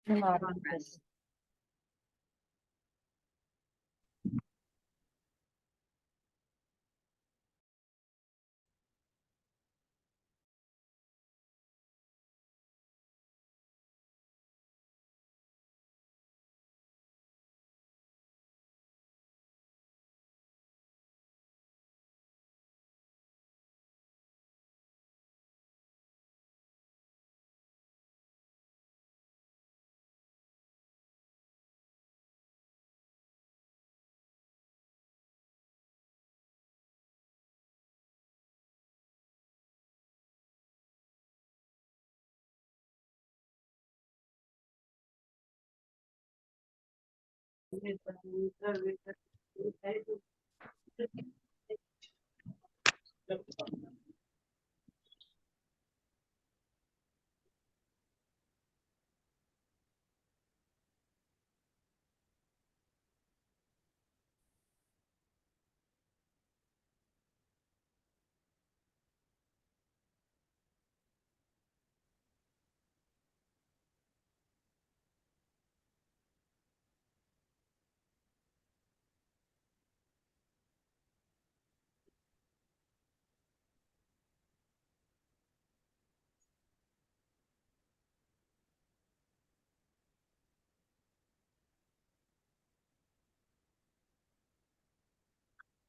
progress.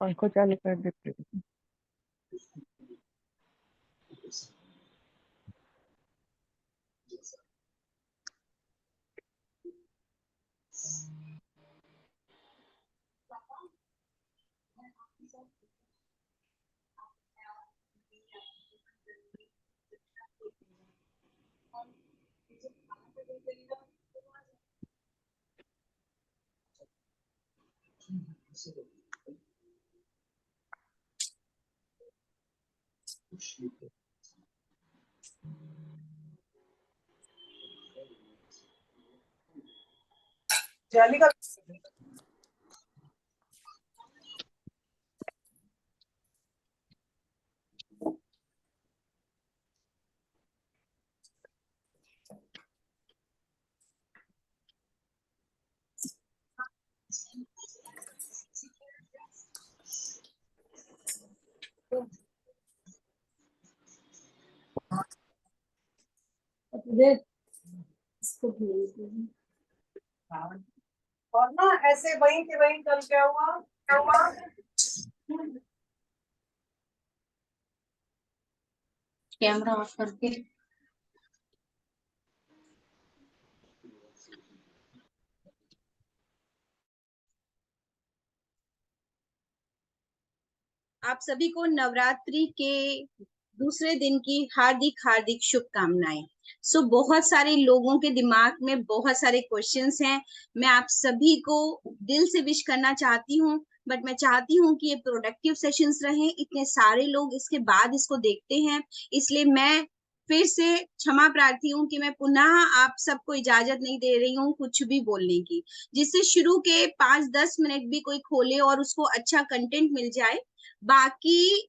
पंखो चालू कर देते। जाली का इसको भेज दीजिए। और ना ऐसे वहीं के वहीं कल क्या हुआ कैमरा ऑफ करके आप सभी को नवरात्रि के दूसरे दिन की हार्दिक हार्दिक शुभकामनाएं। बहुत सारे लोगों के दिमाग में बहुत सारे क्वेश्चंस हैं। मैं आप सभी को दिल से विश करना चाहती हूँ, बट मैं चाहती हूँ कि ये प्रोडक्टिव सेशंस रहें। इतने सारे लोग इसके बाद इसको देखते हैं, इसलिए मैं फिर से क्षमा प्रार्थी हूँ कि मैं पुनः आप सबको इजाजत नहीं दे रही हूँ कुछ भी बोलने की, जिससे शुरू के 5-10 मिनट भी कोई खोले और उसको अच्छा कंटेंट मिल जाए। बाकी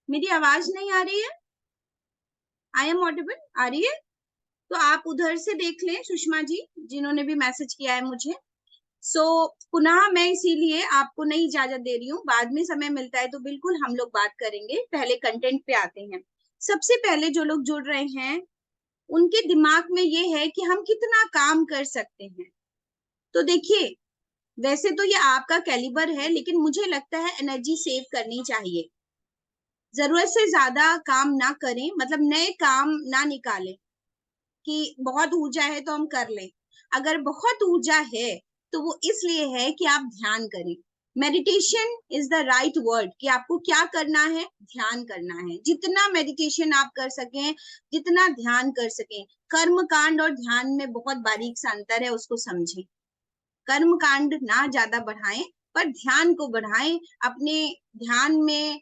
मेरी आवाज नहीं आ रही है? I am audible? आ रही है? तो आप उधर से देख लें सुषमा जी, जिन्होंने भी मैसेज किया है मुझे। पुनः मैं इसीलिए आपको नहीं इजाजत दे रही हूँ। बाद में समय मिलता है तो बिल्कुल हम लोग बात करेंगे। पहले कंटेंट पे आते हैं। सबसे पहले जो लोग जुड़ रहे हैं उनके दिमाग में ये है कि हम कितना काम कर सकते हैं। तो देखिए, वैसे तो ये आपका कैलिबर है, लेकिन मुझे लगता है एनर्जी सेव करनी चाहिए। जरूरत से ज्यादा काम ना करें, मतलब नए काम ना निकालें कि बहुत ऊर्जा है तो हम कर लें। अगर बहुत ऊर्जा है तो वो इसलिए है कि आप ध्यान करें। Meditation is the right word कि आपको क्या करना है, ध्यान करना है। जितना मेडिटेशन आप कर सकें, जितना ध्यान कर सकें। कर्म कांड और ध्यान में बहुत बारीक सा अंतर है, उसको समझें। कर्म कांड ना ज्यादा बढ़ाएं, पर ध्यान को बढ़ाएं। अपने ध्यान में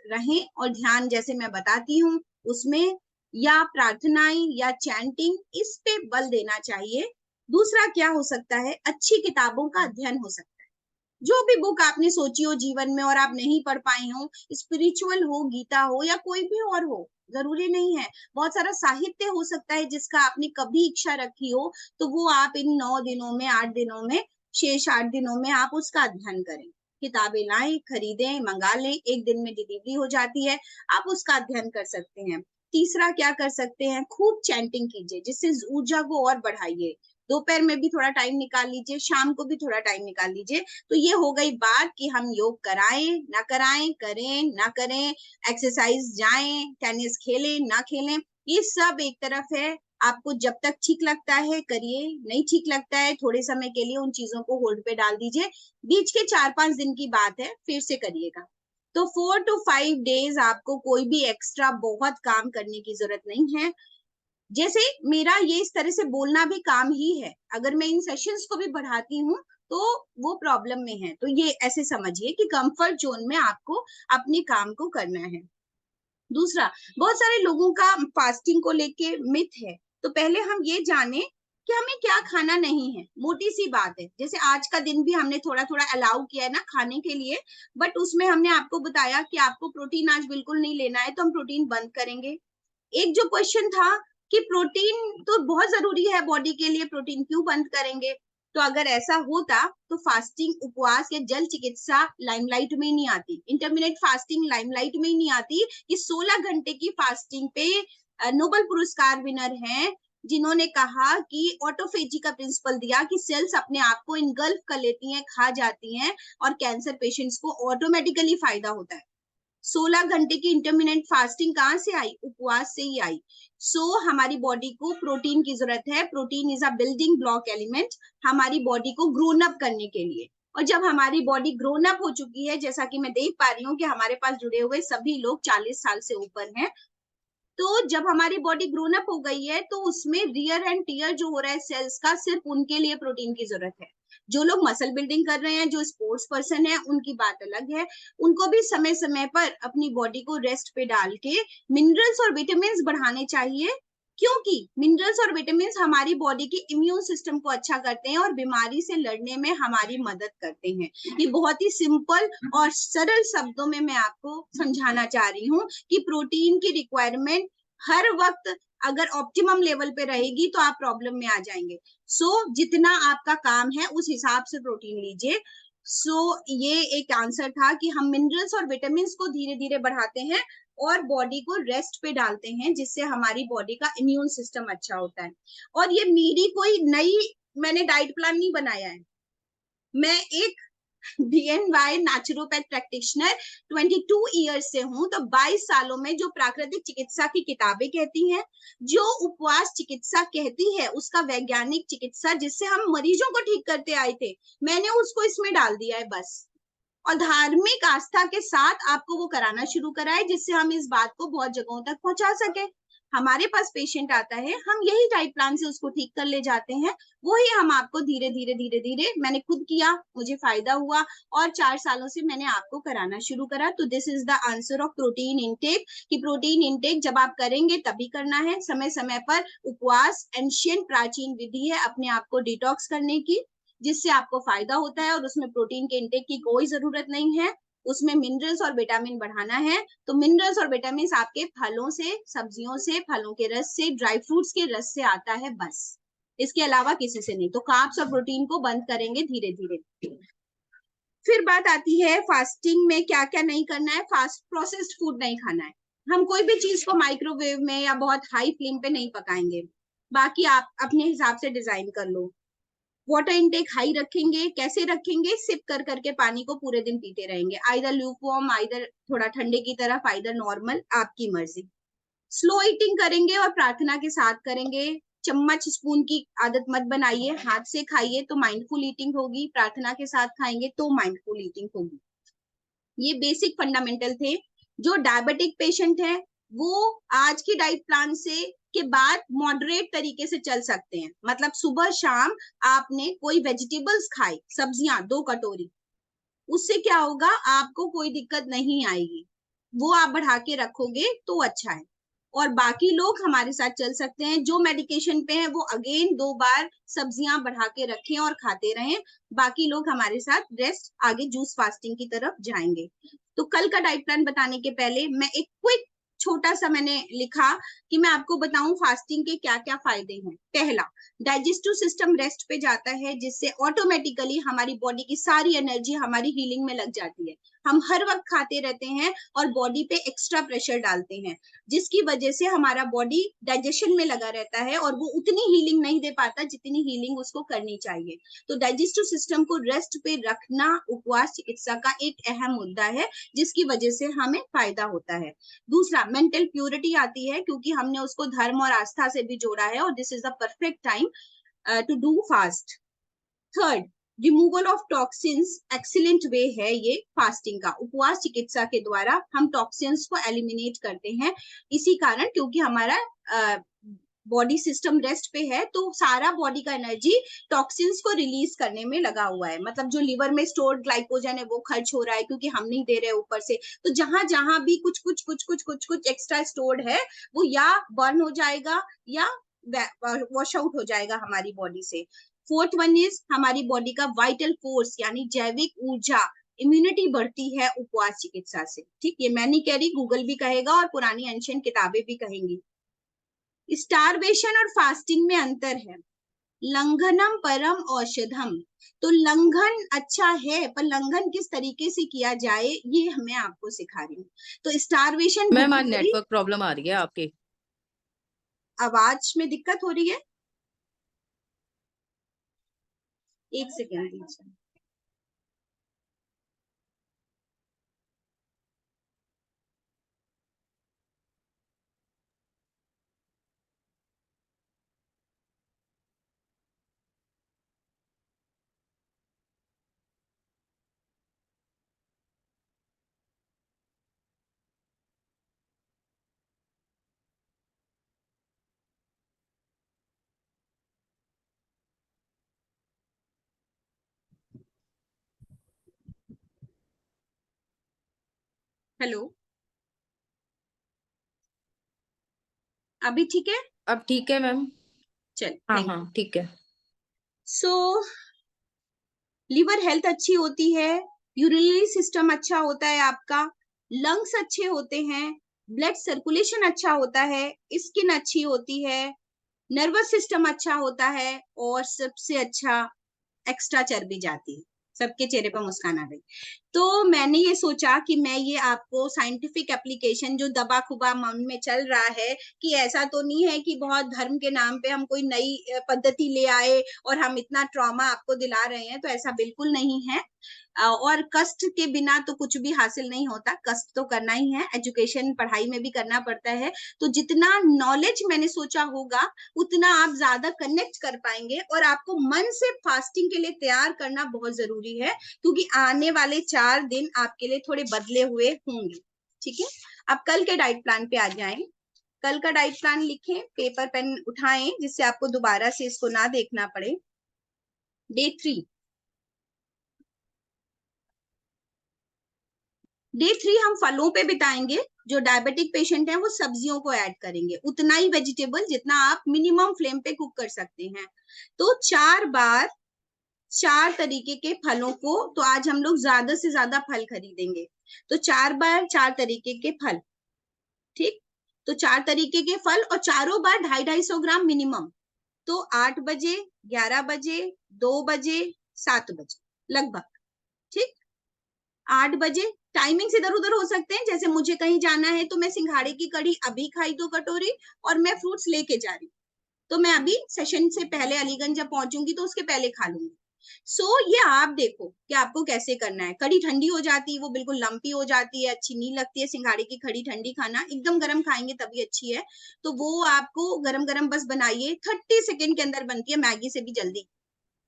रहें, और ध्यान जैसे मैं बताती हूँ उसमें या प्रार्थनाएं या चैंटिंग, इस पे बल देना चाहिए। दूसरा क्या हो सकता है, अच्छी किताबों का अध्ययन हो सकता है। जो भी बुक आपने सोची हो जीवन में और आप नहीं पढ़ पाए हो, स्पिरिचुअल हो, गीता हो या कोई भी और हो, जरूरी नहीं है, बहुत सारा साहित्य हो सकता है जिसका आपने कभी इच्छा रखी हो, तो वो आप इन 9 दिनों में, 8 दिनों में, शेष 8 दिनों में आप उसका अध्ययन करें। किताबें लाएं, खरीदें, मंगा लें, 1 दिन में डिलीवरी हो जाती है, आप उसका अध्ययन कर सकते हैं। तीसरा क्या कर सकते हैं, खूब चैंटिंग कीजिए, जिससे ऊर्जा को और बढ़ाइए। दोपहर में भी थोड़ा टाइम निकाल लीजिए, शाम को भी थोड़ा टाइम निकाल लीजिए। तो ये हो गई बात कि हम योग कराएं ना कराएं, करें ना करें, एक्सरसाइज जाएं, टेनिस खेलें ना खेलें, ये सब एक तरफ है। आपको जब तक ठीक लगता है करिए, नहीं ठीक लगता है थोड़े समय के लिए उन चीजों को होल्ड पे डाल दीजिए। बीच के 4-5 दिन की बात है, फिर से करिएगा। तो 4 to 5 डेज आपको कोई भी एक्स्ट्रा बहुत काम करने की जरूरत नहीं है। जैसे मेरा ये इस तरह से बोलना भी काम ही है, अगर मैं इन सेशंस को भी बढ़ाती हूँ तो वो प्रॉब्लम में है, तो ये ऐसे समझिए कि कंफर्ट जोन में आपको अपने काम को करना है। दूसरा, बहुत सारे लोगों का फास्टिंग को लेके मिथ है, तो पहले हम ये जाने कि हमें क्या खाना नहीं है। मोटी सी बात है, जैसे आज का दिन भी हमने थोड़ा थोड़ा अलाउ किया है ना खाने के लिए, बट उसमें हमने आपको बताया कि आपको प्रोटीन आज बिल्कुल नहीं लेना है, तो हम प्रोटीन बंद करेंगे। एक जो क्वेश्चन था कि प्रोटीन तो बहुत जरूरी है बॉडी के लिए, प्रोटीन क्यों बंद करेंगे, तो अगर ऐसा होता तो फास्टिंग, उपवास या जल चिकित्सा लाइमलाइट में ही नहीं आती, इंटरमिटेंट फास्टिंग लाइमलाइट में ही नहीं आती। कि 16 घंटे की फास्टिंग पे नोबेल पुरस्कार विनर हैं जिन्होंने कहा कि ऑटोफेजी का प्रिंसिपल दिया कि सेल्स अपने आप को इनगल्फ कर लेती हैं, खा जाती हैं, और कैंसर पेशेंट्स को ऑटोमेटिकली फायदा होता है। 16 घंटे की इंटरमिटेंट फास्टिंग कहाँ से आई, उपवास से ही आई। हमारी बॉडी को प्रोटीन की जरूरत है, protein is a building block element हमारी बॉडी को ग्रोन अप करने के लिए। और जब हमारी बॉडी ग्रोन अप हो चुकी है, जैसा कि मैं देख पा रही हूँ कि हमारे पास जुड़े हुए सभी लोग 40 साल से ऊपर हैं, तो जब हमारी बॉडी ग्रोन अप हो गई है तो उसमें रियर एंड टीयर जो हो रहा है सेल्स का, सिर्फ उनके लिए प्रोटीन की जरूरत है। जो लोग मसल बिल्डिंग कर रहे हैं, जो स्पोर्ट्स पर्सन है, उनकी बात अलग है, उनको भी समय समय पर अपनी बॉडी को रेस्ट पे डाल के मिनरल्स और विटामिन बढ़ाने चाहिए, क्योंकि मिनरल्स और विटामिन हमारी बॉडी के इम्यून सिस्टम को अच्छा करते हैं और बीमारी से लड़ने में हमारी मदद करते हैं। ये बहुत ही सिंपल और सरल शब्दों में मैं आपको समझाना चाह रही हूँ कि प्रोटीन की रिक्वायरमेंट हर वक्त अगर ऑप्टिमम लेवल पे रहेगी तो आप प्रॉब्लम में आ जाएंगे। जितना आपका काम है उस हिसाब से प्रोटीन लीजिए। ये एक आंसर था कि हम मिनरल्स और विटामिन को धीरे धीरे बढ़ाते हैं और बॉडी को रेस्ट पे डालते हैं, जिससे हमारी बॉडी का इम्यून सिस्टम अच्छा होता है। और ये मेरी कोई नई, मैंने डाइट प्लान नहीं बनाया है, मैं एक BNY नेचुरोपैथ प्रैक्टिशनर 22 ईयर्स से हूं। तो 22 सालों में जो प्राकृतिक चिकित्सा की किताबें कहती हैं, जो उपवास चिकित्सा कहती है, उसका वैज्ञानिक चिकित्सा जिससे हम मरीजों को ठीक करते आए थे, मैंने उसको इसमें डाल दिया है बस। और धार्मिक आस्था के साथ आपको वो कराना शुरू करा है, जिससे हम इस बात को बहुत जगहों तक पहुंचा सके। हमारे पास पेशेंट आता है, हम यही डाइट प्लान से उसको ठीक कर ले जाते हैं, वही हम आपको धीरे धीरे धीरे धीरे, मैंने खुद किया, मुझे फायदा हुआ और 4 सालों से मैंने आपको कराना शुरू करा। तो this is the answer of protein intake, कि प्रोटीन इनटेक जब आप करेंगे तभी करना है, समय समय पर। उपवास एंशिएंट प्राचीन विधि है अपने आप को डिटॉक्स करने की, जिससे आपको फायदा होता है, और उसमें प्रोटीन के इंटेक की कोई जरूरत नहीं है, उसमें मिनरल्स और विटामिन बढ़ाना है। तो मिनरल्स और विटामिन आपके फलों से, सब्जियों से, फलों के रस से, ड्राई फ्रूट्स के रस से आता है बस, इसके अलावा किसी से नहीं। तो कार्ब्स और प्रोटीन को बंद करेंगे धीरे धीरे। फिर बात आती है फास्टिंग में क्या क्या नहीं करना है। फास्ट प्रोसेस्ड फूड नहीं खाना है, हम कोई भी चीज को माइक्रोवेव में या बहुत हाई फ्लेम पे नहीं पकाएंगे, बाकी आप अपने हिसाब से डिजाइन कर लो। वाटर इनटेक हाई रखेंगे, कैसे रखेंगे, सिप कर करके पानी को पूरे दिन पीते रहेंगे, आइदर ल्यूकवार्म, आइदर थोड़ा ठंडे की तरफ, आइदर नॉर्मल, आपकी मर्जी। स्लो ईटिंग करेंगे और प्रार्थना के साथ करेंगे, चम्मच स्पून की आदत मत बनाइए, हाथ से खाइए तो माइंडफुल ईटिंग होगी, प्रार्थना के साथ खाएंगे तो माइंडफुल ईटिंग होगी। ये बेसिक फंडामेंटल थे। जो डायबिटिक पेशेंट है वो आज की डाइट प्लान से के बाद मॉडरेट तरीके से चल सकते हैं, मतलब सुबह शाम आपने कोई वेजिटेबल्स खाए, सब्जियां 2 कटोरी, उससे क्या होगा, आपको कोई दिक्कत नहीं आएगी, वो आप बढ़ा के रखोगे तो अच्छा है। और बाकी लोग हमारे साथ चल सकते हैं। जो मेडिकेशन पे हैं वो अगेन 2 बार सब्जियां बढ़ा के रखें और खाते रहें। बाकी लोग हमारे साथ रेस्ट आगे जूस फास्टिंग की तरफ जाएंगे। तो कल का डाइट प्लान बताने के पहले मैं एक क्विक छोटा सा मैंने लिखा कि मैं आपको बताऊं फास्टिंग के क्या क्या फायदे हैं। पहला, डाइजेस्टिव सिस्टम रेस्ट पे जाता है, जिससे ऑटोमेटिकली हमारी बॉडी की सारी एनर्जी हमारी हीलिंग में लग जाती है। हम हर वक्त खाते रहते हैं और बॉडी पे एक्स्ट्रा प्रेशर डालते हैं, जिसकी वजह से हमारा बॉडी डाइजेशन में लगा रहता है और वो उतनी हीलिंग नहीं दे पाता जितनी हीलिंग उसको करनी चाहिए। तो डाइजेस्टिव सिस्टम को रेस्ट पे रखना उपवास चिकित्सा का एक अहम मुद्दा है, जिसकी वजह से हमें फायदा होता है। दूसरा, मेंटल प्योरिटी आती है, क्योंकि हमने उसको धर्म और आस्था से भी जोड़ा है और this is the perfect time to do fast. Third, removal of toxins, excellent way है ये फास्टिंग का। उपवास चिकित्सा के द्वारा हम टॉक्सिन्स को एलिमिनेट करते हैं, इसी कारण क्योंकि हमारा बॉडी सिस्टम रेस्ट पे है, तो सारा बॉडी का एनर्जी टॉक्सिन्स को रिलीज करने में लगा हुआ है। मतलब जो लिवर में स्टोर्ड ग्लाइकोजन है वो खर्च हो रहा है, क्योंकि हम नहीं दे रहे ऊपर से। तो जहां जहां भी कुछ एक्स्ट्रा स्टोर्ड है वो या बर्न हो जाएगा या वॉश आउट हो जाएगा हमारी बॉडी से। फोर्थ वन इज हमारी बॉडी का वाइटल फोर्स यानी जैविक ऊर्जा, इम्यूनिटी बढ़ती है उपवास चिकित्सा से। ठीक, ये मैं नहीं कह रही, गूगल भी कहेगा और पुरानी एंशिएंट किताबें भी कहेंगी। स्टारवेशन और फास्टिंग में अंतर है। लंघनम परम औषधम, तो लंघन अच्छा है, पर लंघन किस तरीके से किया जाए ये मैं आपको सिखा रही हूँ। तो स्टारवेशन, मैम आज नेटवर्क प्रॉब्लम आ रही है आपकी, आवाज में दिक्कत हो रही है, एक सेकेंड दीजिए। हेलो, अभी ठीक है? अब ठीक है मैम? चल, हाँ थैंक यू। हाँ ठीक है। सो लिवर हेल्थ अच्छी होती है, यूरिनरी सिस्टम अच्छा होता है आपका, लंग्स अच्छे होते हैं, ब्लड सर्कुलेशन अच्छा होता है, स्किन अच्छी होती है, नर्वस सिस्टम अच्छा होता है, और सबसे अच्छा एक्स्ट्रा चर्बी जाती है। सबके चेहरे पर मुस्कान आ गई। तो मैंने ये सोचा कि मैं ये आपको साइंटिफिक एप्लीकेशन, जो दबा खुबा मन में चल रहा है कि ऐसा तो नहीं है कि बहुत धर्म के नाम पे हम कोई नई पद्धति ले आए और हम इतना ट्रॉमा आपको दिला रहे हैं, तो ऐसा बिल्कुल नहीं है। और कष्ट के बिना तो कुछ भी हासिल नहीं होता, कष्ट तो करना ही है, एजुकेशन पढ़ाई में भी करना पड़ता है। तो जितना नॉलेज मैंने सोचा होगा उतना आप ज्यादा कनेक्ट कर पाएंगे, और आपको मन से फास्टिंग के लिए तैयार करना बहुत जरूरी है, क्योंकि आने वाले 4 दिन आपके लिए थोड़े बदले हुए होंगे। ठीक है, अब कल के डाइट प्लान पे आ जाएं। कल का डाइट प्लान लिखें, पेपर पेन उठाएं, जिससे आपको दोबारा से इसको ना देखना पड़े। डे 3, डे 3 हम फलों पे बिताएंगे। जो डायबिटिक पेशेंट हैं वो सब्जियों को ऐड करेंगे, उतना ही वेजिटेबल जितना आप मिनिमम फ्लेम पे कुक कर सकते हैं। तो 4 बार 4 तरीके के फलों को, तो आज हम लोग ज्यादा से ज्यादा फल खरीदेंगे, तो 4 बार 4 तरीके के फल। ठीक, तो 4 तरीके के फल और चारों बार 250-250 ग्राम मिनिमम। तो 8 बजे, 11 बजे, 2 बजे, 7 बजे लगभग। ठीक, 8 बजे टाइमिंग्स इधर उधर हो सकते हैं, जैसे मुझे कहीं जाना है तो मैं सिंघाड़े की कड़ी अभी खाई 2 कटोरी और मैं फ्रूट्स लेके जा रही, तो मैं अभी सेशन से पहले अलीगंज जब पहुंचूंगी तो उसके पहले खा लूंगी। ये आप देखो कि आपको कैसे करना है। कड़ी ठंडी हो जाती है, वो बिल्कुल लंपी हो जाती है, अच्छी नहीं लगती है सिंघाड़े की कड़ी ठंडी खाना, एकदम गर्म खाएंगे तभी अच्छी है। तो वो आपको गरम गरम बस बनाइए, 30 सेकेंड के अंदर बनती है, मैगी से भी जल्दी।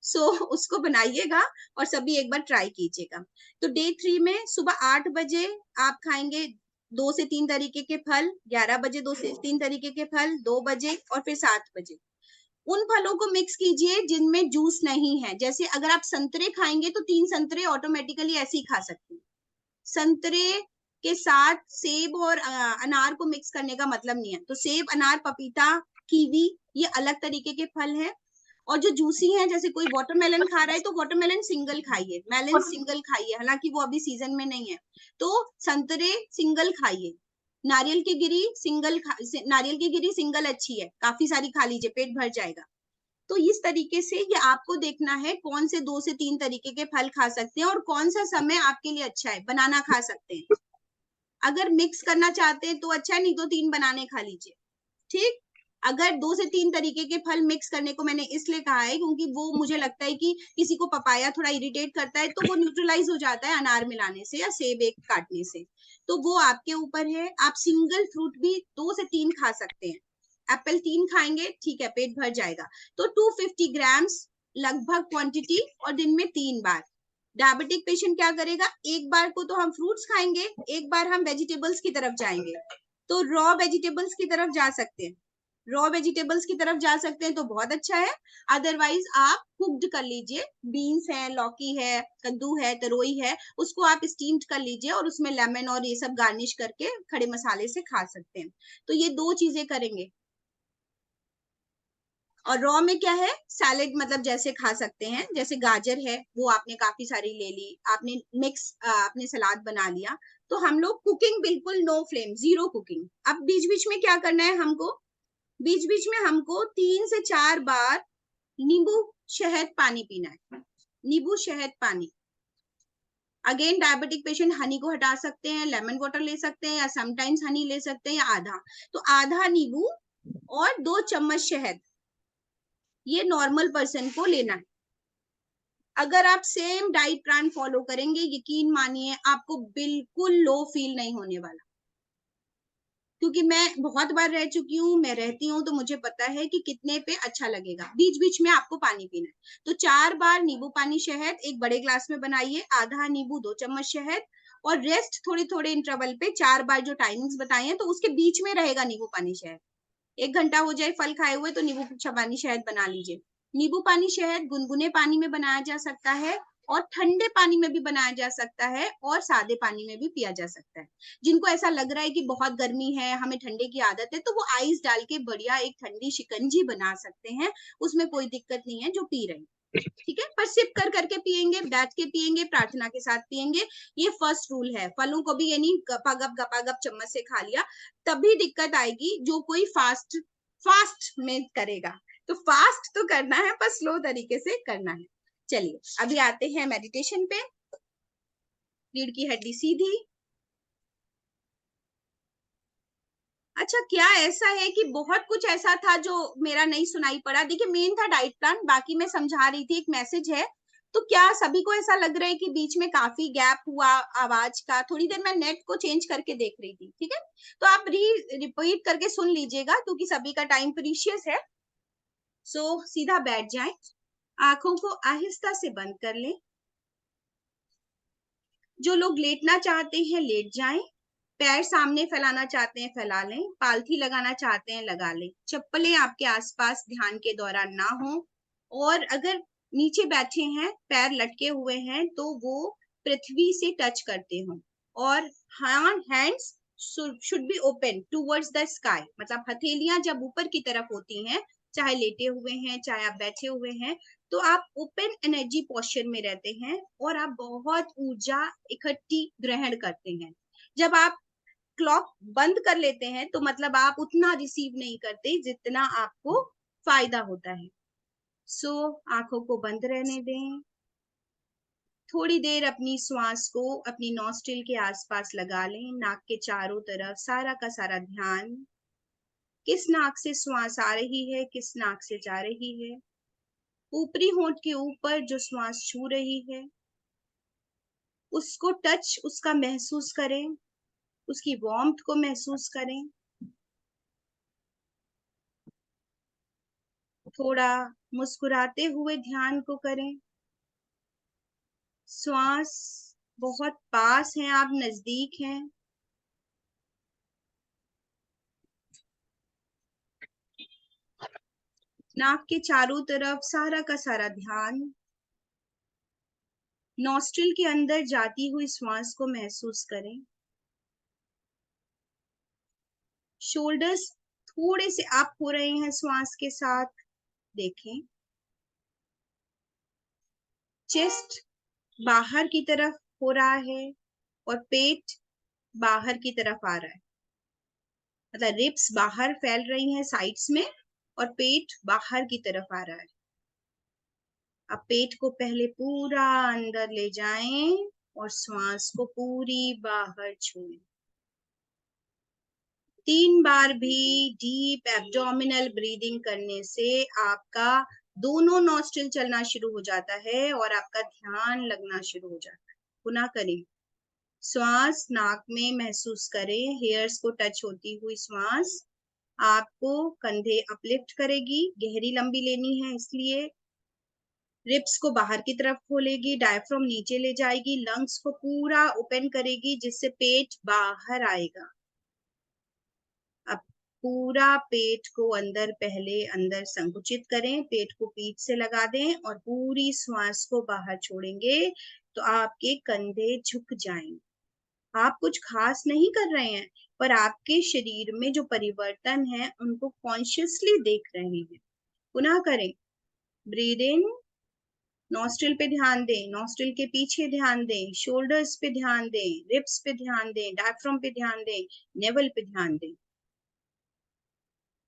उसको बनाइएगा और सभी एक बार ट्राई कीजिएगा। तो डे 3 में सुबह 8 बजे आप खाएंगे 2 से 3 तरीके के फल, 11 बजे 2 से 3 तरीके के फल, 2 बजे और फिर 7 बजे। उन फलों को मिक्स कीजिए जिनमें जूस नहीं है। जैसे अगर आप संतरे खाएंगे तो 3 संतरे ऑटोमेटिकली ऐसे ही खा सकते हैं। संतरे के साथ सेब और अनार को मिक्स करने का मतलब नहीं है। तो सेब, अनार, पपीता, कीवी ये अलग तरीके के फल हैं। और जो जूसी हैं, जैसे कोई वाटरमेलन खा रहा है तो वाटरमेलन सिंगल खाइए, मेलन सिंगल खाइए, हालांकि वो अभी सीजन में नहीं है। तो संतरे सिंगल खाइए, नारियल की गिरी नारियल की गिरी सिंगल अच्छी है, काफी सारी खा लीजिए, पेट भर जाएगा। तो इस तरीके से ये आपको देखना है कौन से 2 से 3 तरीके के फल खा सकते हैं और कौन सा समय आपके लिए अच्छा है। बनाना खा सकते हैं, अगर मिक्स करना चाहते हैं तो अच्छा है, नहीं तो 3 बनाने खा लीजिए, ठीक। अगर 2 से 3 तरीके के फल मिक्स करने को मैंने इसलिए कहा है क्योंकि वो मुझे लगता है कि किसी को पपाया थोड़ा इरिटेट करता है, तो वो न्यूट्रलाइज हो जाता है अनार मिलाने से या सेब एक काटने से। तो वो आपके ऊपर है, आप सिंगल फ्रूट भी 2 से 3 खा सकते हैं। एप्पल 3 खाएंगे, ठीक है, पेट भर जाएगा। तो 250 ग्राम्स लगभग क्वांटिटी, और दिन में 3 बार। डायबिटिक पेशेंट क्या करेगा, एक बार को तो हम फ्रूट्स खाएंगे, एक बार हम वेजिटेबल्स की तरफ जाएंगे। तो रॉ वेजिटेबल्स की तरफ जा सकते हैं, रॉ वेजिटेबल्स की तरफ जा सकते हैं तो बहुत अच्छा है। अदरवाइज आप कुक्ड कर लीजिए, बीन्स है, लौकी है, कद्दू है, तरोई है, उसको आप स्टीम्ड कर लीजिए और उसमें लेमन और ये सब गार्निश करके खड़े मसाले से खा सकते हैं। तो ये 2 चीजें करेंगे। और रॉ में क्या है, सैलेड मतलब जैसे खा सकते हैं, जैसे गाजर है वो आपने काफी सारी ले ली, आपने मिक्स आपने सलाद बना लिया। तो हम लोग कुकिंग बिल्कुल नो फ्लेम, जीरो कुकिंग। अब बीच बीच में क्या करना है हमको, बीच बीच में हमको 3 से 4 बार नींबू शहद पानी पीना है, नींबू शहद पानी। अगेन डायबिटिक पेशेंट हनी को हटा सकते हैं, लेमन वाटर ले सकते हैं, या समटाइम्स हनी ले सकते हैं, या आधा। तो आधा नींबू और 2 चम्मच शहद, ये नॉर्मल पर्सन को लेना है। अगर आप सेम डाइट प्लान फॉलो करेंगे, यकीन मानिए आपको बिल्कुल लो फील नहीं होने वाला। क्योंकि मैं बहुत बार रह चुकी हूँ, मैं रहती हूँ, तो मुझे पता है कि कितने पे अच्छा लगेगा। बीच बीच में आपको पानी पीना है। तो 4 बार नींबू पानी शहद एक बड़े ग्लास में बनाइए, आधा नींबू 2 चम्मच शहद, और रेस्ट थोड़े थोड़े इंटरवल पे 4 बार जो टाइमिंग्स बताई हैं, तो उसके बीच में रहेगा नींबू पानी शहद। 1 घंटा हो जाए फल खाए हुए तो नींबू पानी शहद बना लीजिए। नींबू पानी शहद गुनगुने पानी में बनाया जा सकता है, और ठंडे पानी में भी बनाया जा सकता है, और सादे पानी में भी पिया जा सकता है। जिनको ऐसा लग रहा है कि बहुत गर्मी है, हमें ठंडे की आदत है, तो वो आइस डाल के बढ़िया एक ठंडी शिकंजी बना सकते हैं, उसमें कोई दिक्कत नहीं है जो पी रहे हैं, ठीक है। पर सिप कर करके पिएंगे, बैठ के पिएंगे, प्रार्थना के साथ पिएंगे। ये फर्स्ट रूल है। फलों को भी ये नहीं गपागप चम्मच से खा लिया, तभी दिक्कत आएगी जो कोई फास्ट में करेगा। तो फास्ट तो करना है, पर स्लो तरीके से करना है। चलिए अभी आते हैं मेडिटेशन पे। रीढ़ की हड्डी सीधी। अच्छा, क्या ऐसा है कि बहुत कुछ ऐसा था जो मेरा नहीं सुनाई पड़ा? देखिए, मेन था डाइट प्लान, बाकी मैं समझा रही थी, एक मैसेज है। तो क्या सभी को ऐसा लग रहा है कि बीच में काफी गैप हुआ आवाज का? थोड़ी देर मैं नेट को चेंज करके देख रही थी, ठीक है। तो आप रिपीट करके सुन लीजिएगा, क्योंकि सभी का टाइम प्रीशियस है। सो सीधा बैठ जाएं, आंखों को आहिस्ता से बंद कर लें। जो लोग लेटना चाहते हैं लेट जाएं, पैर सामने फैलाना चाहते हैं फैला लें, पालथी लगाना चाहते हैं लगा लें। चप्पलें आपके आसपास ध्यान के दौरान ना हो, और अगर नीचे बैठे हैं, पैर लटके हुए हैं, तो वो पृथ्वी से टच करते हो। और hands should be open towards the sky, मतलब हथेलियां जब ऊपर की तरफ होती हैं, चाहे लेटे हुए हैं चाहे आप बैठे हुए हैं, तो आप ओपन एनर्जी पोस्चर में रहते हैं, और आप बहुत ऊर्जा इकट्ठी ग्रहण करते हैं। जब आप क्लॉक बंद कर लेते हैं तो मतलब आप उतना रिसीव नहीं करते जितना आपको फायदा होता है। सो आंखों को बंद रहने दें। थोड़ी देर अपनी श्वास को अपनी नॉस्ट्रिल के आसपास लगा लें, नाक के चारों तरफ सारा का सारा ध्यान, किस नाक से श्वास आ रही है, किस नाक से जा रही है। ऊपरी होंठ के ऊपर जो श्वास छू रही है, उसको टच, उसका महसूस करें, उसकी वार्मथ को महसूस करें। थोड़ा मुस्कुराते हुए ध्यान को करें। श्वास बहुत पास है, आप नजदीक हैं। नाक के चारों तरफ सारा का सारा ध्यान, नॉस्ट्रिल के अंदर जाती हुई श्वास को महसूस करें। शोल्डर्स थोड़े से अप हो रहे हैं श्वास के साथ, देखें। चेस्ट बाहर की तरफ हो रहा है और पेट बाहर की तरफ आ रहा है, मतलब रिब्स बाहर फैल रही हैं साइड्स में और पेट बाहर की तरफ आ रहा है। अब पेट को पहले पूरा अंदर ले जाएं और श्वास को पूरी बाहर छोड़ें। 3 बार भी डीप एब्डोमिनल ब्रीदिंग करने से आपका दोनों नॉस्ट्रिल चलना शुरू हो जाता है और आपका ध्यान लगना शुरू हो जाता है। पुनः करें। श्वास नाक में महसूस करें, हेयर्स को टच होती हुई श्वास आपको कंधे अपलिफ्ट करेगी, गहरी लंबी लेनी है इसलिए। रिब्स को बाहर की तरफ खोलेगी, डायफ्राम नीचे ले जाएगी, लंग्स को पूरा ओपन करेगी जिससे पेट बाहर आएगा। अब पूरा पेट को अंदर पहले अंदर संकुचित करें, पेट को पीठ से लगा दें और पूरी श्वास को बाहर छोड़ेंगे तो आपके कंधे झुक जाएंगे। आप कुछ खास नहीं कर रहे हैं, पर आपके शरीर में जो परिवर्तन है उनको कॉन्शियसली देख रहे हैं। पुनः करें। ब्रीद इन, नॉस्ट्रिल पे ध्यान दें, नॉस्ट्रिल के पीछे ध्यान दें, शोल्डर्स पे ध्यान दें, रिब्स पे ध्यान दें, डायफ्राम पे ध्यान दें, नेवल पे ध्यान दें।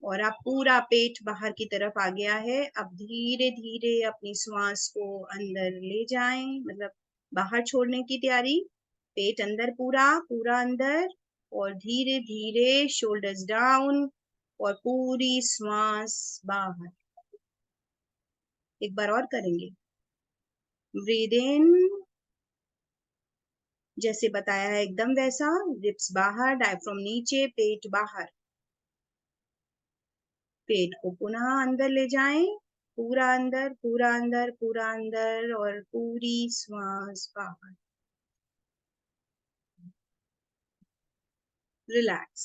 और अब पूरा पेट बाहर की तरफ आ गया है। अब धीरे धीरे अपनी श्वास को अंदर ले जाएं, मतलब बाहर छोड़ने की तैयारी। पेट अंदर पूरा पूरा अंदर और धीरे धीरे शोल्डर्स डाउन और पूरी श्वास बाहर। एक बार और करेंगे। ब्रीद इन, जैसे बताया है एकदम वैसा, रिब्स बाहर, डायफ्राम नीचे, पेट बाहर। पेट को पुनः अंदर ले जाएं, पूरा अंदर पूरा अंदर पूरा अंदर और पूरी श्वास बाहर। रिलैक्स,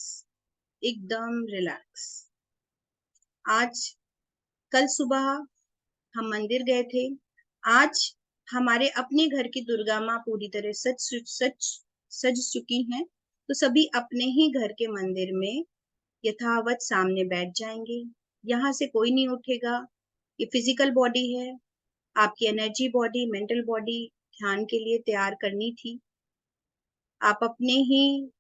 एकदम रिलैक्स। आज कल सुबह हम मंदिर गए थे। आज हमारे अपने घर की दुर्गा माँ पूरी तरह सज चुकी हैं, तो सभी अपने ही घर के मंदिर में यथावत सामने बैठ जाएंगे। यहाँ से कोई नहीं उठेगा। ये फिजिकल बॉडी है, आपकी एनर्जी बॉडी, मेंटल बॉडी ध्यान के लिए तैयार करनी थी। आप अपने ही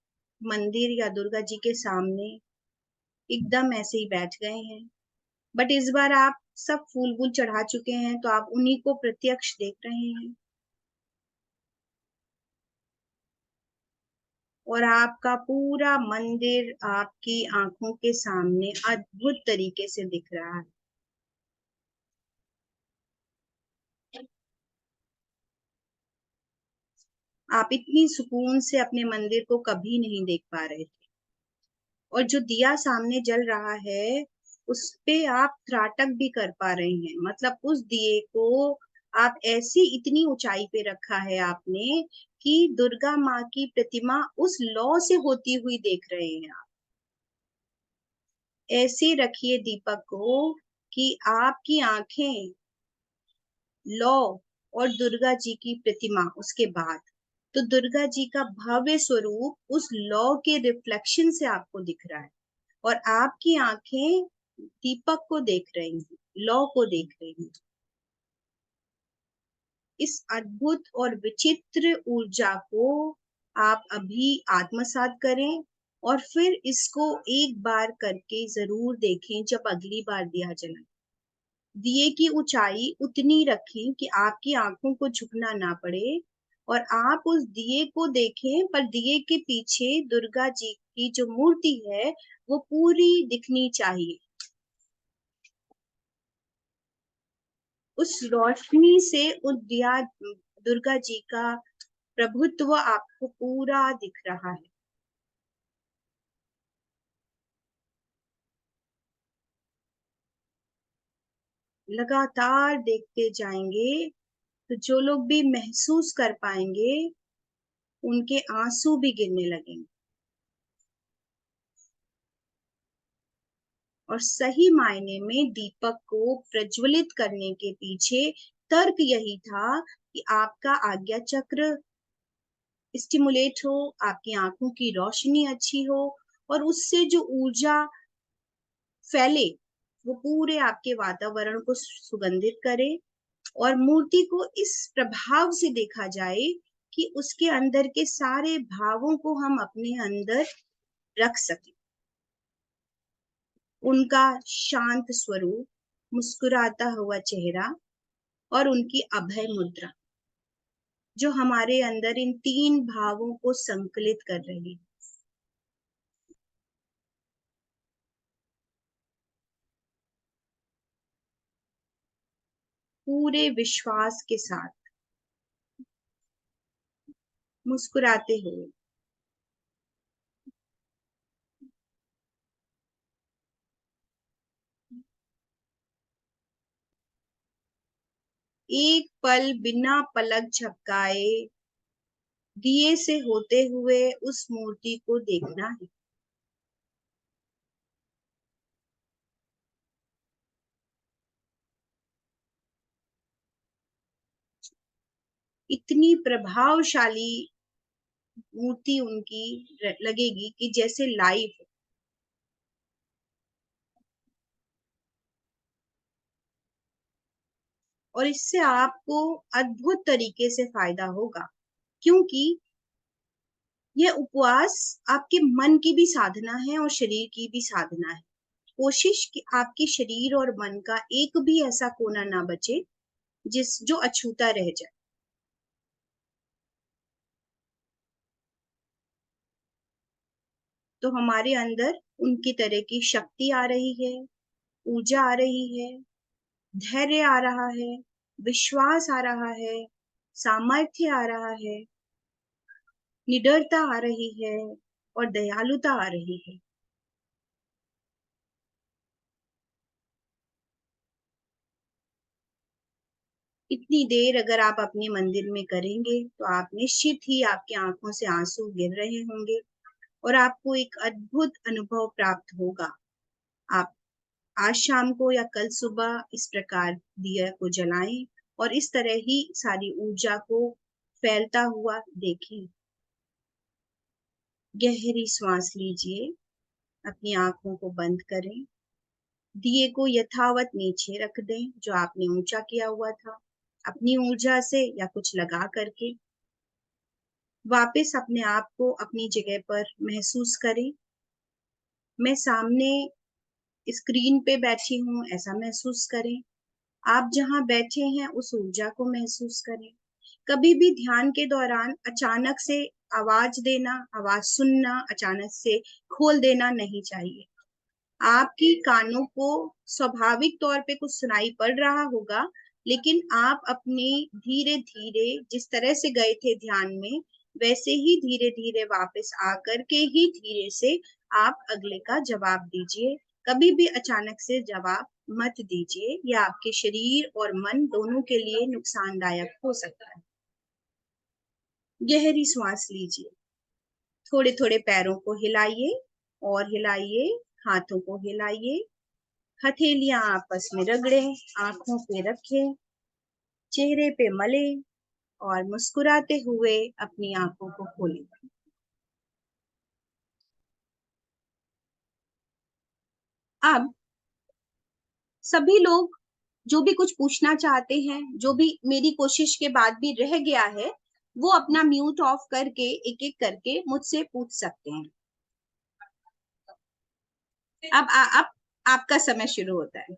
मंदिर या दुर्गा जी के सामने एकदम ऐसे ही बैठ गए हैं, बट इस बार आप सब फूल वूल चढ़ा चुके हैं तो आप उन्हीं को प्रत्यक्ष देख रहे हैं और आपका पूरा मंदिर आपकी आंखों के सामने अद्भुत तरीके से दिख रहा है। आप इतनी सुकून से अपने मंदिर को कभी नहीं देख पा रहे थे। और जो दिया सामने जल रहा है उस पे आप त्राटक भी कर पा रहे हैं, मतलब उस दिए को आप ऐसी इतनी ऊंचाई पे रखा है आपने कि दुर्गा माँ की प्रतिमा उस लौ से होती हुई देख रहे हैं आप। ऐसे रखिए दीपक को कि आपकी आंखें लौ और दुर्गा जी की प्रतिमा, उसके बाद तो दुर्गा जी का भव्य स्वरूप उस लौ के रिफ्लेक्शन से आपको दिख रहा है और आपकी आंखें दीपक को देख रही हैं, लौ को देख रही हैं। इस अद्भुत और विचित्र ऊर्जा को आप अभी आत्मसात करें और फिर इसको एक बार करके जरूर देखें जब अगली बार दिया जलाएं। दिए की ऊंचाई उतनी रखें कि आपकी आंखों को झुकना ना पड़े और आप उस दिए को देखें, पर दिए के पीछे दुर्गा जी की जो मूर्ति है वो पूरी दिखनी चाहिए। उस रोशनी से उस दिया दुर्गा जी का प्रभुत्व आपको पूरा दिख रहा है। लगातार देखते जाएंगे तो जो लोग भी महसूस कर पाएंगे उनके आंसू भी गिरने लगेंगे। और सही मायने में दीपक को प्रज्वलित करने के पीछे तर्क यही था कि आपका आज्ञा चक्र स्टिमुलेट हो, आपकी आंखों की रोशनी अच्छी हो और उससे जो ऊर्जा फैले वो पूरे आपके वातावरण को सुगंधित करे और मूर्ति को इस प्रभाव से देखा जाए कि उसके अंदर के सारे भावों को हम अपने अंदर रख सकें। उनका शांत स्वरूप, मुस्कुराता हुआ चेहरा और उनकी अभय मुद्रा जो हमारे अंदर इन 3 भावों को संकलित कर रही है। पूरे विश्वास के साथ मुस्कुराते हुए एक पल बिना पलक झपकाए दिए से होते हुए उस मूर्ति को देखना है। इतनी प्रभावशाली मूर्ति उनकी लगेगी कि जैसे लाइव। और इससे आपको अद्भुत तरीके से फायदा होगा क्योंकि यह उपवास आपके मन की भी साधना है और शरीर की भी साधना है। कोशिश कि आपके शरीर और मन का एक भी ऐसा कोना ना बचे जो अछूता रह जाए। तो हमारे अंदर उनकी तरह की शक्ति आ रही है, ऊर्जा आ रही है, धैर्य आ रहा है, विश्वास आ रहा है, सामर्थ्य आ रहा है, निडरता आ रही है और दयालुता आ रही है। इतनी देर अगर आप अपने मंदिर में करेंगे तो आप निश्चित ही आपकी आंखों से आंसू गिर रहे होंगे और आपको एक अद्भुत अनुभव प्राप्त होगा। आप आज शाम को या कल सुबह इस प्रकार दिया को जलाएं और इस तरह ही सारी ऊर्जा को फैलता हुआ देखें। गहरी सांस लीजिए, अपनी आंखों को बंद करें, दिए को यथावत नीचे रख दें जो आपने ऊंचा किया हुआ था, अपनी ऊर्जा से या कुछ लगा करके। वापस अपने आप को अपनी जगह पर महसूस करें। मैं सामने स्क्रीन पे बैठी हूँ ऐसा महसूस करें। आप जहाँ बैठे हैं उस ऊर्जा को महसूस करें। कभी भी ध्यान के दौरान अचानक से आवाज देना, आवाज सुनना, अचानक से खोल देना नहीं चाहिए। आपकी कानों को स्वाभाविक तौर पे कुछ सुनाई पड़ रहा होगा, लेकिन आप अपनी धीरे धीरे जिस तरह से गए थे ध्यान में वैसे ही धीरे धीरे वापस आकर के ही धीरे से आप अगले का जवाब दीजिए। कभी भी अचानक से जवाब मत दीजिए, यह आपके शरीर और मन दोनों के लिए नुकसानदायक हो सकता है। गहरी सांस लीजिए, थोड़े थोड़े पैरों को हिलाइए और हिलाइए, हाथों को हिलाइए, हथेलियां आपस में रगड़ें, आंखों पे रखें, चेहरे पे मलें और मुस्कुराते हुए अपनी आंखों को खोलें। अब सभी लोग जो भी कुछ पूछना चाहते हैं, जो भी मेरी कोशिश के बाद भी रह गया है, वो अपना म्यूट ऑफ करके एक एक करके मुझसे पूछ सकते हैं। अब आपका समय शुरू होता है।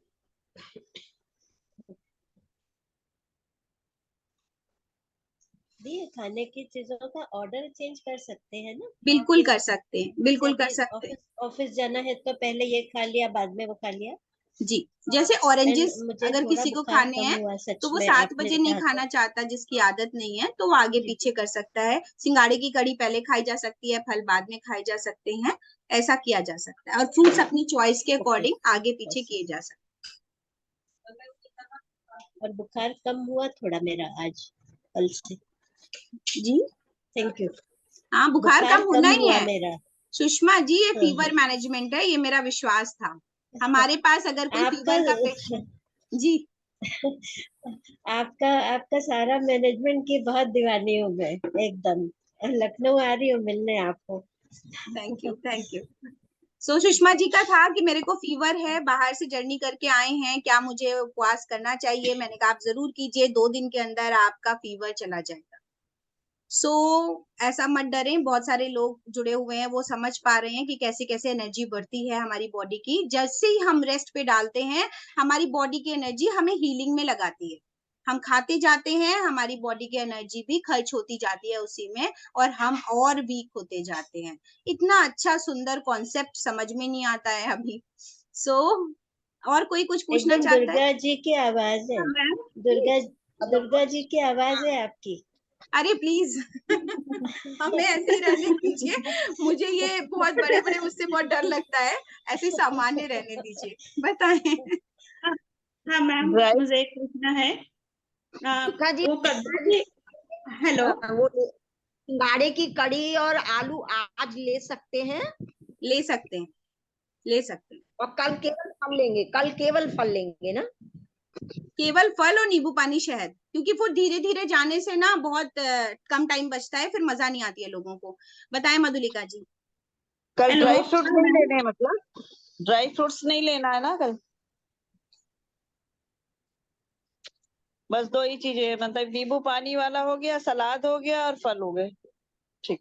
खाने की चीजों का ऑर्डर चेंज कर सकते हैं ना? बिल्कुल कर सकते हैं, बिल्कुल कर सकते हैं। ऑफिस जाना है तो पहले ये खा लिया, बाद में वो खा लिया जी। जैसे ऑरेंजेस मुझे अगर थोड़ा किसी को बुखार खाने कम हैं हुआ सच तो वो में 7 आपने बजे नहीं कहा खाना तो। चाहता, जिसकी आदत नहीं है तो वो आगे पीछे कर सकता है। सिंगाड़े की कड़ी पहले खाई जा सकती है, फल बाद में खाए जा सकते हैं, ऐसा किया जा सकता है। और फ्रूट्स अपनी चॉइस के अकॉर्डिंग आगे पीछे किए जा सकते और बुखार कम हुआ थोड़ा मेरा आज कल से। हैं। जी थैंक यू। हाँ, बुखार कम होना ही है मेरा। सुषमा जी, ये हाँ, फीवर मैनेजमेंट है, ये मेरा विश्वास था। हमारे पास अगर कोई आपका फीवर का पेशेंट जी आपका सारा मैनेजमेंट की बहुत दीवानी हूँ मैं एकदम। लखनऊ आ रही हूँ मिलने आपको। Thank you. So Sushma ji का था कि मेरे को फीवर है, बाहर से जर्नी करके आए हैं, क्या मुझे उपवास करना चाहिए? मैंने कहा आप जरूर कीजिए, 2 दिन के अंदर आपका फीवर चला जाएगा। सो ऐसा मत डरें, बहुत सारे लोग जुड़े हुए हैं, वो समझ पा रहे हैं कि कैसे कैसे एनर्जी बढ़ती है हमारी बॉडी की। जैसे ही हम रेस्ट पे डालते हैं, हमारी बॉडी की एनर्जी हमें हीलिंग में लगाती है। हम खाते जाते हैं, हमारी बॉडी की एनर्जी भी खर्च होती जाती है उसी में, और हम और वीक होते जाते हैं। इतना अच्छा सुंदर कॉन्सेप्ट समझ में नहीं आता है अभी। सो और कोई कुछ पूछना एकदम चाहता है? दुर्गा जी की आवाज है। मैम दुर्गा दुर्गा जी की आवाज है आपकी। अरे प्लीज हमें ऐसे ही रहने दीजिए, मुझे ये बहुत बड़े बड़े उससे बहुत डर लगता है, ऐसे सामान्य रहने दीजिए। बताएं। हाँ मैम, Right. मुझे एक पूछना है। शिखा जी, वो कद्दू की, हेलो, वो सिंघाड़े की कड़ी और आलू आज ले सकते हैं ले सकते हैं, ले सकते हैं। और कल केवल फल लेंगे, कल केवल फल लेंगे ना? केवल फल और नींबू पानी शहद, क्योंकि वो धीरे धीरे जाने से ना बहुत कम टाइम बचता है, फिर मजा नहीं आती है लोगों को। बताएं मधुलिका जी। कल हेलो, ड्राई फ्रूट्स हाँ नहीं मैम, लेने हैं, मतलब ड्राई फ्रूट्स नहीं लेना है ना कल। बस दो ही चीजें, मतलब नींबू पानी वाला हो गया, सलाद हो गया और फल हो गए। ठीक।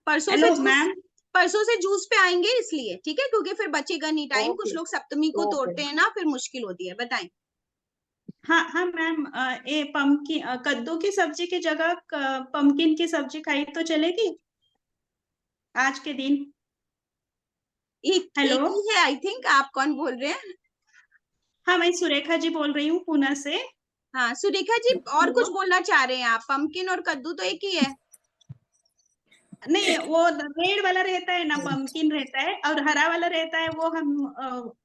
परसों से हेलो जूस, मैम, परसों से जूस पे आएंगे इसलिए, ठीक है, क्योंकि फिर बचेगा नहीं टाइम। कुछ ओके लोग सप्तमी को ओके। तोड़ते हैं ना, फिर मुश्किल होती है। बताएं। हाँ हाँ मैम, ये पम्पकिन कद्दू की सब्जी की जगह पम्पकिन की सब्जी खाई तो चलेगी आज के दिन? एक हेलो, एक ही है आई थिंक। आप कौन बोल रहे हैं? हाँ मैं सुरेखा जी बोल रही हूँ पुणे से। हाँ सुरेखा जी, और कुछ हेलो, बोलना चाह रहे हैं आप? पंपकिन और कद्दू तो एक ही है। नहीं वो रेड वाला रहता है ना, पम्पकिन रहता है, और हरा वाला रहता है वो हम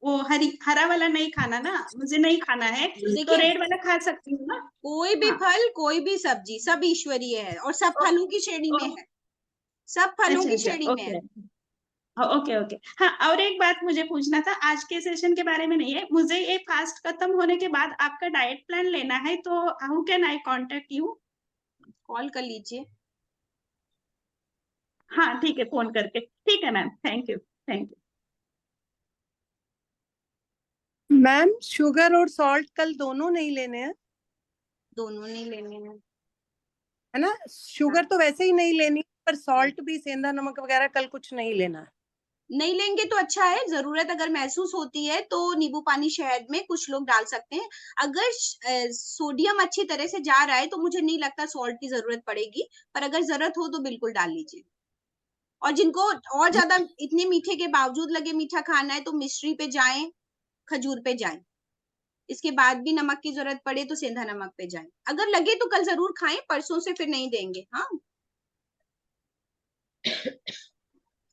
वो हरा वाला नहीं खाना ना, मुझे नहीं खाना है, तो देखिए, रेड वाला खा सकती हूँ ना? कोई भी हाँ, फल, कोई भी सब्जी, सब ईश्वरीय है और सब ओ, फलों की श्रेणी ओ, में है। सब फलों अच्छा की अच्छा, श्रेणी में है। Okay, okay okay. हाँ, और एक बात मुझे पूछना था, आज के सेशन के बारे में नहीं है, मुझे ये फास्ट खत्म होने के बाद आपका डाइट प्लान लेना है, तो how can eye contact you? Call कर लीजिए। हाँ ठीक है, फोन करके, ठीक है ma'am, thank you, thank you. Ma'am sugar और सॉल्ट कल दोनों नहीं लेने हैं, दोनों नहीं लेने हैं। है ना? शुगर तो वैसे ही नहीं लेनी, पर सॉल्ट भी, सेंधा नमक वगैरह कल कुछ नहीं लेना है। नहीं लेंगे तो अच्छा है। जरूरत अगर महसूस होती है तो नींबू पानी शहद में कुछ लोग डाल सकते हैं। अगर सोडियम अच्छी तरह से जा रहा है तो मुझे नहीं लगता सॉल्ट की जरूरत पड़ेगी, पर अगर जरूरत हो तो बिल्कुल डाल लीजिए। और जिनको और ज्यादा इतने मीठे के बावजूद लगे मीठा खाना है तो मिश्री पे जाएं, खजूर पे जाएं। इसके बाद भी नमक की जरूरत पड़े तो सेंधा नमक पे जाएं। अगर लगे तो कल जरूर खाएं, परसों से फिर नहीं देंगे। हाँ,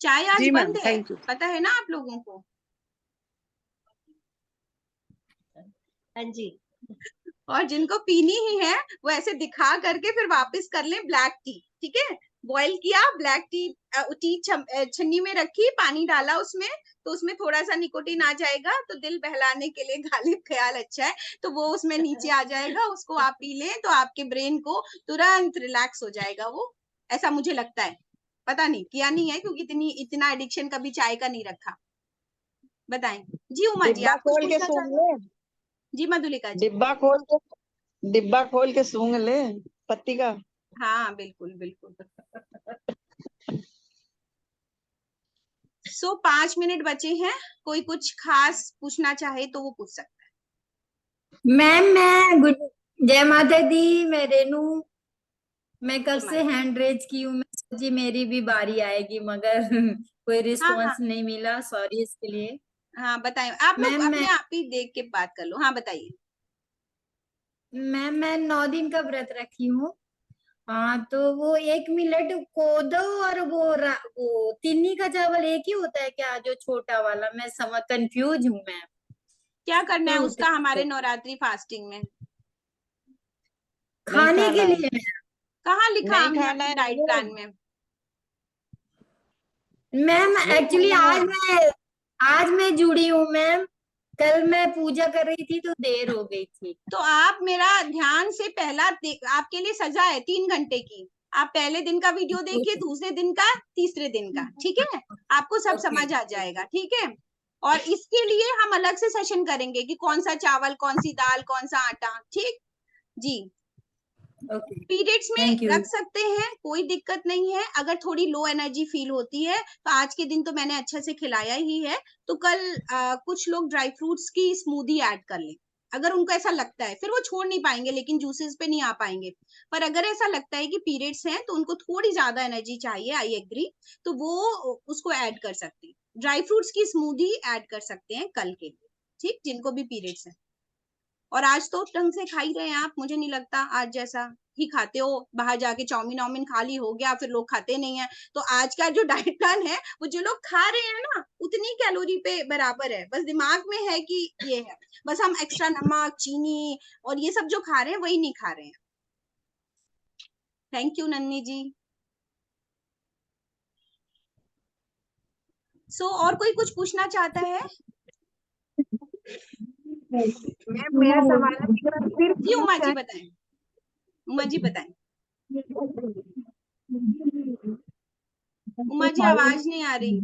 चाय आज जी मैम, बंद है, थैंक यू। पता है ना आप लोगों को? हाँ जी। और जिनको पीनी ही है वो ऐसे दिखा करके फिर वापस कर ले ब्लैक टी, ठीक है? बॉईल किया ब्लैक टी, टी छन्नी में रखी, पानी डाला उसमें, तो उसमें थोड़ा सा निकोटीन आ जाएगा, तो दिल बहलाने के लिए गालिब ख्याल अच्छा है, तो वो उसमें नीचे आ जाएगा, उसको आप पी लें तो आपके ब्रेन को तुरंत रिलैक्स हो जाएगा वो। ऐसा मुझे लगता है, पता नहीं, किया नहीं है क्योंकि इतना एडिक्शन कभी चाय का नहीं रखा। बताएं जी उमा जी, डिब्बा आप कुछ खोल के पूछना सूंघ चाहते हैं? ले। जी मधुलिका जी। डिब्बा खोल के सूंघ ले पत्ती का। हाँ बिल्कुल बिल्कुल। सो 5 मिनट बचे हैं, कोई कुछ खास पूछना चाहे तो वो पूछ सकता है। मैम मैं गुड जय माता दी, मैं रेनू। मैं कब जय से माता। हैंड रेज की हूँ, मैं सोची मेरी भी बारी आएगी, मगर कोई हाँ हाँ रिस्पांस नहीं मिला, सॉरी इसके लिए। हाँ, बताएं। आप लोग मैम अपने आप ही देख के बात कर लो। हाँ बताइए। मैं 9 दिन का व्रत रखी हूँ। हाँ, तो वो 1 मिनट कोदो और वो तिन्नी का चावल एक ही होता है क्या, जो छोटा वाला? मैं समझ कंफ्यूज हूँ मैम। क्या करना है तो उसका हमारे नवरात्रि फास्टिंग में? नहीं खाने के खाना है, लिए कहाँ लिखा नहीं हमने खाना अपने है डाइट प्लान में? मैम, नहीं एक्चुअली खाना है। आज मैं जुड़ी हूँ मैम। कल मैं पूजा कर रही थी तो देर हो गई थी। तो आप मेरा ध्यान से पहला आपके लिए सजा है 3 घंटे की। आप पहले दिन का वीडियो देखिए, दूसरे दिन का, तीसरे दिन का, ठीक है, आपको सब समझ आ जाएगा, ठीक है। और इसके लिए हम अलग से सेशन करेंगे कि कौन सा चावल, कौन सी दाल, कौन सा आटा, ठीक जी। ओके, पीरियड्स में थैंक यू। रख सकते हैं, कोई दिक्कत नहीं है। अगर थोड़ी लो एनर्जी फील होती है तो आज के दिन तो मैंने अच्छे से खिलाया ही है, तो कल कुछ लोग ड्राई फ्रूट्स की स्मूदी ऐड कर लें, अगर उनको ऐसा लगता है। फिर वो छोड़ नहीं पाएंगे, लेकिन जूसेस पे नहीं आ पाएंगे। पर अगर ऐसा लगता है कि पीरियड्स हैं तो उनको थोड़ी ज्यादा एनर्जी चाहिए, आई एग्री, तो वो उसको ऐड कर सकते हैं। ड्राई फ्रूट्स की स्मूदी ऐड कर सकते हैं कल के लिए, ठीक, जिनको भी पीरियड्स है। और आज तो ढंग से खा ही रहे हैं आप, मुझे नहीं लगता आज जैसा ही खाते हो। बाहर जाके चाउमीन वाउमीन खा ली हो गया, फिर लोग खाते नहीं है। तो आज का जो डाइट प्लान है, वो जो लोग खा रहे हैं ना, उतनी कैलोरी पे बराबर है। बस दिमाग में है कि ये है, बस हम एक्स्ट्रा नमक, चीनी और ये सब जो खा रहे हैं वही नहीं खा रहे हैं। थैंक यू नन्नी जी। सो और कोई कुछ पूछना चाहता है? मेरा सवाल है कि फिर जी उमा जी बताएं, उमा जी बताएं। उमा जी आवाज नहीं आ रही।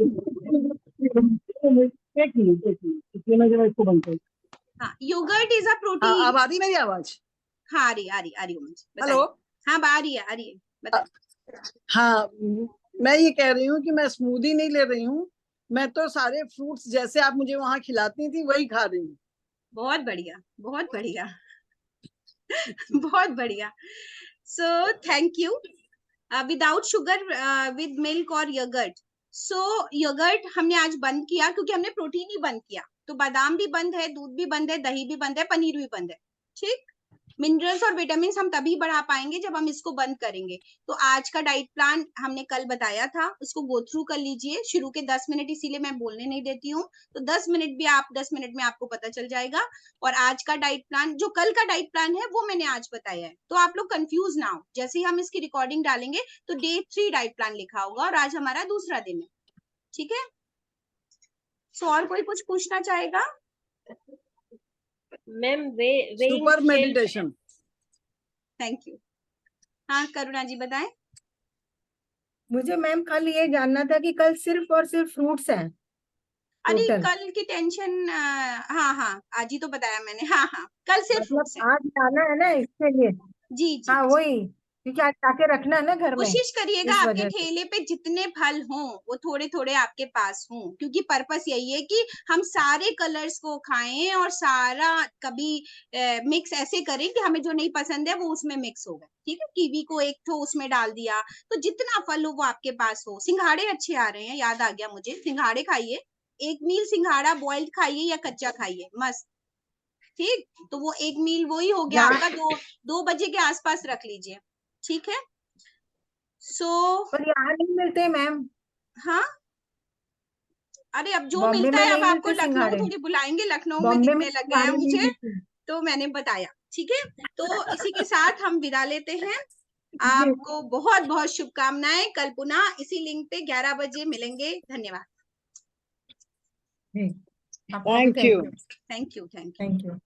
हाँ, योगर्ट इज अ प्रोटीन। अब आ रही मेरी आवाज? हाँ, आ रही उमा जी, बताएं। हेलो। हाँ, आ रही है बताएं। हाँ, मैं ये कह रही हूँ कि मैं स्मूदी नहीं ले रही हूँ, मैं तो सारे फ्रूट्स जैसे आप मुझे वहां खिलाती थी वही खा रही हूँ। बहुत बढ़िया, बहुत बढ़िया। बहुत बढ़िया। So thank you. Without sugar, with milk और योगर्ट। सो योगर्ट हमने आज बंद किया क्योंकि हमने प्रोटीन ही बंद किया। तो बादाम भी बंद है, दूध भी बंद है, दही भी बंद है, पनीर भी बंद है, ठीक। मिनरल्स और विटामिन हम तभी बढ़ा पाएंगे जब हम इसको बंद करेंगे। तो आज का डाइट प्लान हमने कल बताया था, उसको गो थ्रू कर लीजिए। शुरू के 10 मिनट इसीलिए मैं बोलने नहीं देती हूँ, तो 10 मिनट भी आप 10 मिनट में आपको पता चल जाएगा। और आज का डाइट प्लान, जो कल का डाइट प्लान है, वो मैंने आज बताया है, तो आप लोग कंफ्यूज ना हो। जैसे ही हम इसकी रिकॉर्डिंग डालेंगे तो डे 3 डाइट प्लान लिखा होगा और आज हमारा दूसरा दिन है, ठीक है। सो और कोई कुछ पूछना चाहेगा? Ma'am super meditation. Thank you. हाँ करुणा जी बताएं। मुझे मैम कल ये जानना था कि कल सिर्फ और सिर्फ फ्रूट्स हैं अरे टोटल? कल की टेंशन, हाँ आज ही तो बताया मैंने। हाँ कल सिर्फ मतलब फ्रूट्स है। आज लाना है ना इसके लिए? जी हाँ वही, क्योंकि आज लाके रखना है ना घर में, कोशिश करिएगा इस आपके वजह से। ठेले पे जितने फल हों वो थोड़े थोड़े आपके पास हों, क्योंकि पर्पस यही है कि हम सारे कलर्स को खाएं और सारा कभी मिक्स ऐसे करें कि हमें जो नहीं पसंद है वो उसमें मिक्स हो गए, ठीक है। कीवी को एक ठो उसमें डाल दिया, तो जितना फल हो वो आपके पास हो। सिंघाड़े अच्छे आ रहे हैं, याद आ गया मुझे, सिंघाड़े खाइए। एक मील सिंघाड़ा बॉइल्ड खाइए या कच्चा खाइए, मस्त, ठीक। तो वो एक मील वही हो गया आपका, 2 बजे के आसपास रख लीजिए, ठीक है। सो पर यहाँ नहीं मिलते मैम, हाँ, अरे अब जो बॉम्बे मिलता में है, अब नहीं आपको मिलते लखनऊ सिंघाड़े, थोड़ी बुलाएंगे, लखनऊ में बॉम्बे में दिखने लग गया है सिंघाड़े नहीं मुझे, मिलते। तो मैंने बताया, ठीक है। तो इसी के साथ हम विदा लेते हैं। जी, आपको बहुत बहुत शुभकामनाएं। कल पुनः इसी लिंक पे 11 बजे मिलेंगे। धन्यवाद। जी, आपको भी thank you. Thank you. Thank you.